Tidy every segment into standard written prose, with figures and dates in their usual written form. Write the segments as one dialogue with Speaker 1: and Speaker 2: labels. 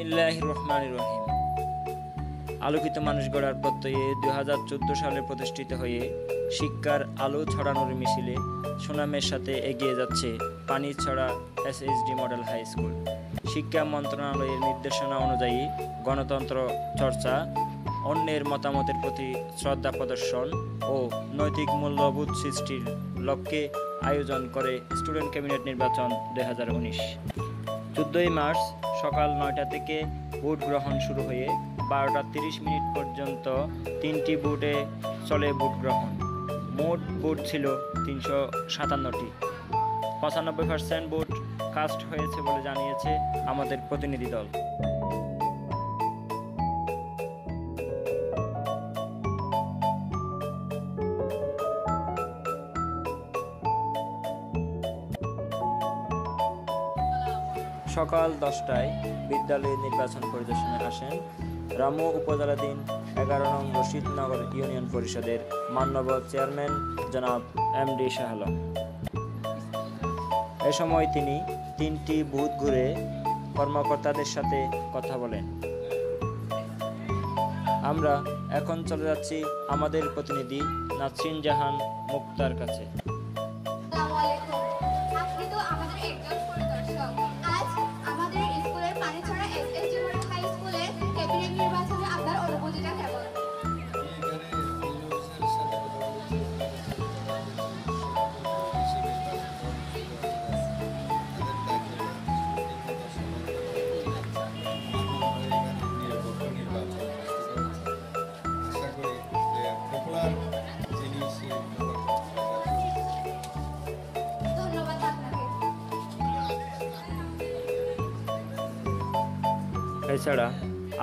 Speaker 1: বিসমিল্লাহির রহমানির রহিম। আলোকিত মানুষ গড়ার প্রত্যয়ে 2014 সালে প্রতিষ্ঠিত হয়ে শিক্ষার আলো ছড়ানোর মিছিলে সুনামের সাথে এগিয়ে যাচ্ছে Panichhara SSD model high school. শিক্ষা মন্ত্রণালয়ের নির্দেশনা অনুযায়ী গণতন্ত্র চর্চা, অন্যের মতামতের প্রতি শ্রদ্ধা প্রদর্শন ও নৈতিক মূল্যবোধ সৃষ্টির লক্ষ্যে আয়োজন করে স্টুডেন্ট ক্যাবিনেট নির্বাচন 2019। 14 মার্চ সকাল 9টা থেকে ভোট গ্রহণ শুরু হয়ে 12টা 30 মিনিট পর্যন্ত 3টি বুথে চলে ভোট গ্রহণ। মোট ভোট ছিল 357টি। 95% ভোট কাস্ট হয়েছে বলে জানিয়েছে আমাদের প্রতিনিধি দল। সকাল 10টায় বিদ্যালয়ে নির্বাচন পরিদর্শনে আসেন রামু উপজেলাধীন 11 নং রশিদনগর ইউনিয়ন পরিষদের মান্যবর চেয়ারম্যান জনাব এমডি শাহ আলম। এ সময় তিনি 3টি বুথ ঘুরে কর্মকর্তাদের সাথে কথা বলেন। আমরা এখন চলে যাচ্ছি আমাদের প্রতিনিধি নাসরিন জাহান মুক্তার কাছে। এছাড়া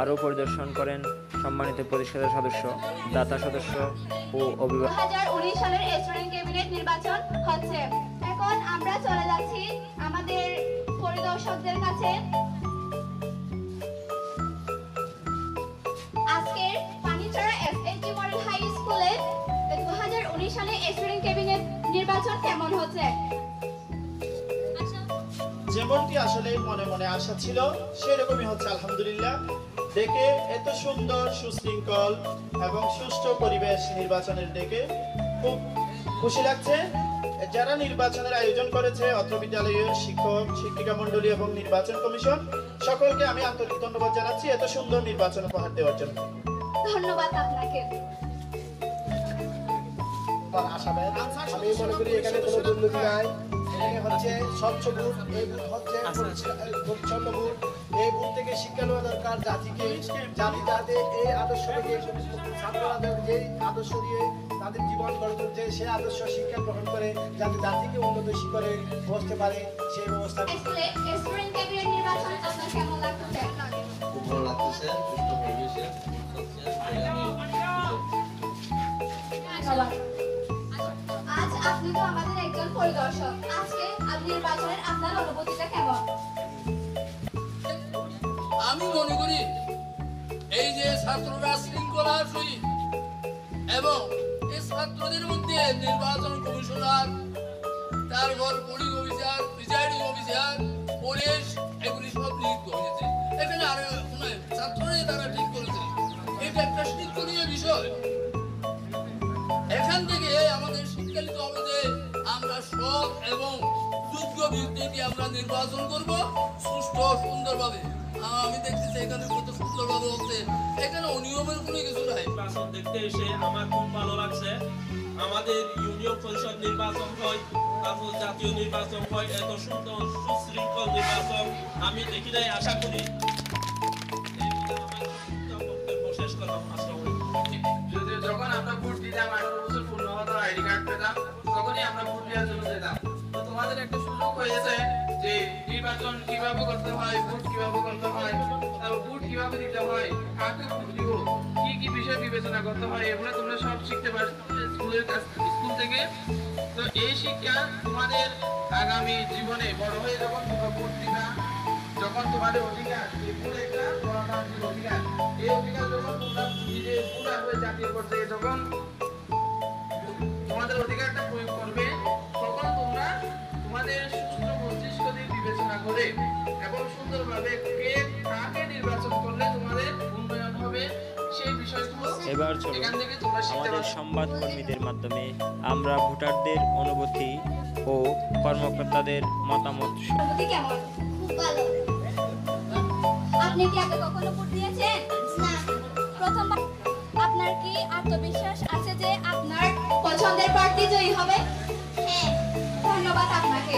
Speaker 1: আরও পরিদর্শন করেন সম্মানিত পরিষদের সদস্য, দাতা সদস্য ও অভিভাবক।
Speaker 2: 2019 সালের স্টুডেন্ট ক্যাবিনেট নির্বাচন হচ্ছে। এখন আমরা চলে যাচ্ছি আমাদের পরিদর্শকদের কাছে। আজকের পানিছড়া এসএসডি মডেল হাই স্কুলে 2019 সালে স্টুডেন্ট ক্যাবিনেট নির্বাচন কেমন হচ্ছে?
Speaker 3: যেমনটি আসলে মনে মনে আশা ছিল সেরকমই হচ্ছে আলহামদুলিল্লাহ। দেখে এত সুন্দর সুশৃঙ্খল এবং সুষ্ঠু পরিবেশ নির্বাচনের দেখে খুব খুশি লাগছে। যারা নির্বাচনের আয়োজন করেছে অত্র বিদ্যালয়ের শিক্ষক শিক্ষিকা মণ্ডলী এবং নির্বাচন কমিশন, সকলকে আমি আন্তরিক ধন্যবাদ জানাচ্ছি এত সুন্দর নির্বাচন উপহার দেওয়ার জন্য।
Speaker 2: ধন্যবাদ আপনাকে।
Speaker 4: আমি মনে করি এখানে কোনো দুর্নীতি নাই। এখানে হচ্ছে স্বচ্ছ ভোট, এই ভোট হচ্ছে পরিচ্ছন্ন ভোট। এই ভোট থেকে শিক্ষা নেওয়া দরকার জাতিকে, জাতি যাতে এই আদর্শ থেকে ছাত্ররা যেই আদর্শ দিয়ে তাদের জীবন গড়ে তুলছে সেই আদর্শ শিক্ষা গ্রহণ করে যাতে জাতিকে উন্নত শিখরে বসতে পারে সেই ব্যবস্থা।
Speaker 2: স্টুডেন্ট ক্যাবিনেট নির্বাচন আপনার কেমন লাগছে?
Speaker 5: খুব ভালো লাগতেছে।
Speaker 2: আজ আপনি তো আমাদের একজন পরিদর্শক। আজকে আপনি নির্বাচনের আপনার অনুভূতিটা কেমন?
Speaker 6: আমি মনে করি এই যে ছাত্ররা শৃঙ্খলা সহিত এবং এই ছাত্রদের মধ্যে নির্বাচন কমিশনার, তারপর police officer, presiding officer, police এগুলি সব নিযুক্ত হয়েছে। এখানে আর ছাত্ররাই তারা ঠিক করেছে। এটা একটা শিক্ষণীয় বিষয়। এখান থেকে আমাদের শিক্ষালিত হবে যে আমরা সৎ এবং যোগ্য ব্যক্তিকে আমরা নির্বাচন করব সুষ্ঠু সুন্দরভাবে। আমি দেখতেছি এখানে কত সুন্দরভাবে হচ্ছে। এখানে অনিয়মের কোনো কিছু নাই।
Speaker 7: নির্বাচন দেখতে এসে আমার খুব ভালো লাগছে। আমাদের ইউনিয়ন পরিষদ নির্বাচন হয়, তারপর জাতীয় নির্বাচন হয়, এত সুন্দর সুশৃঙ্খল নির্বাচন আমি দেখি নাই। আশা করি শেষ করলাম।
Speaker 8: যখন আমরা ভোট দিতাম 18 বছর পূর্ণ হতো, আইডি কার্ড পেতাম, তখনই আমরা ভোট দেওয়ার জন্য যেতাম। তো তোমাদের একটা সুযোগ হয়েছে যে নির্বাচন কিভাবে করতে হয়, ভোট কিভাবে করতে হয়, তারপর ভোট কিভাবে দিতে হয়, কাকে ভোট দিব, কি কি বিষয় বিবেচনা করতে হয়, এগুলো তোমরা সব শিখতে পারছো স্কুল থেকে। তো এই শিক্ষা তোমাদের আগামী জীবনে বড় হয়ে যখন তোমরা ভোট দিবা, যখন তোমাদের অধিকার একটা গণতান্ত্রিক অধিকার, এই অধিকার যখন তোমরা নিজে পুরা হয়ে জাতীয় পর্যায়ে যখন তোমাদের অধিকারটা প্রয়োগ করবে, তখন তোমরা তোমাদের সুস্থ মস্তিষ্ক দিয়ে বিবেচনা করে এবং সুন্দরভাবে কে কাকে নির্বাচন
Speaker 1: এবার চলুন
Speaker 8: এখান থেকে তোমরা শিখতে
Speaker 1: আমাদের
Speaker 8: পারো।
Speaker 1: সংবাদ কর্মীদের মাধ্যমে আমরা ভোটারদের অনুভূতি ও কর্মকর্তাদের মতামত
Speaker 2: অনুভূতি কেমন? খুব ভালো। আপনি কি আগে কখনো ভোট দিয়েছেন? না। প্রথমবার। আপনার কি আত্মবিশ্বাস আছে যে আপনার পছন্দের প্রার্থী জয়ী হবে? হ্যাঁ। ধন্যবাদ আপনাকে।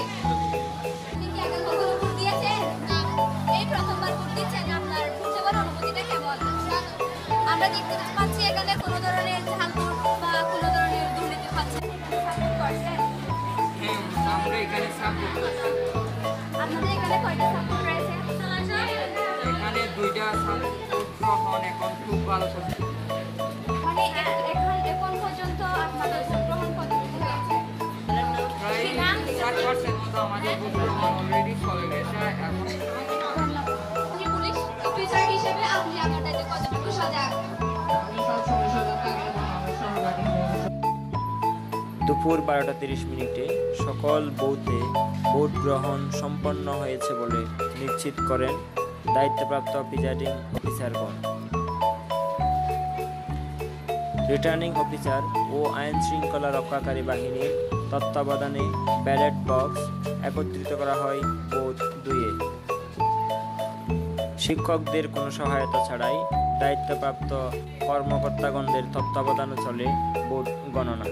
Speaker 2: আপনি কি আগে কখনো ভোট দিয়েছেন? না। এই প্রথমবার ভোট দিচ্ছেন, আপনার ভোট দেওয়ার অনুভূতিটা কেমন? আমরা দেখতে পাচ্ছি এখানে কোনো ধরনের ঝালমুট বা কোনো ধরনের দুর্নীতি হচ্ছে। সাপোর্ট করছেন?
Speaker 9: আমরা এখানে সাপোর্ট করছি।
Speaker 2: আপনাদের এখানে কয়টা সাপোর্ট রয়েছে?
Speaker 9: এখানে দুইটা সাপোর্ট গ্রহণ এখন খুব ভালো চলছে।
Speaker 2: মানে এখন পর্যন্ত আপনাদের ভোট গ্রহণ পদ্ধতি হয়েছে?
Speaker 9: প্রায় 60% মতো আমাদের ভোট গ্রহণ অলরেডি চলে গেছে। এখন
Speaker 2: আপনি পুলিশ অফিসার হিসেবে আপনি আপনার দায়িত্বে কতটুকু সজাগ?
Speaker 8: আমি সবসময় সজাগ থাকি এবং আমি সহপাঠী হয়ে
Speaker 1: দুপুর 12:30 সকল বুথে ভোট গ্রহণ সম্পন্ন হয়েছে বলে নিশ্চিত করেন দায়িত্বপ্রাপ্ত প্রিজাইডিং অফিসারগণ। রিটার্নিং অফিসার ও আইন শৃঙ্খলা রক্ষাকারী বাহিনীর তত্ত্বাবধানে ব্যালট বক্স একত্রিত করা হয় বুথ 2-এ। শিক্ষকদের কোনো সহায়তা ছাড়াই দায়িত্বপ্রাপ্ত কর্মকর্তাগণদের তত্ত্বাবধানে চলে ভোট গণনা।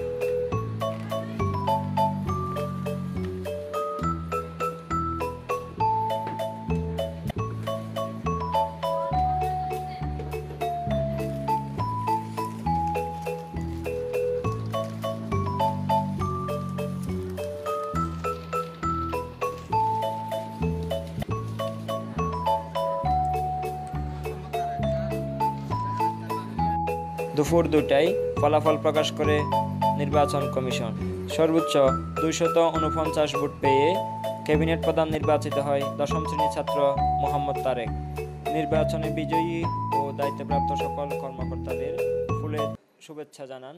Speaker 1: দুপুর 2টায় ফলাফল প্রকাশ করে নির্বাচন কমিশন। সর্বোচ্চ 249 ভোট পেয়ে ক্যাবিনেট প্রধান নির্বাচিত হয় 10ম শ্রেণীর ছাত্র মোহাম্মদ তারেক। নির্বাচনে বিজয়ী ও দায়িত্বপ্রাপ্ত সকল কর্মকর্তাদের ফুলের শুভেচ্ছা জানান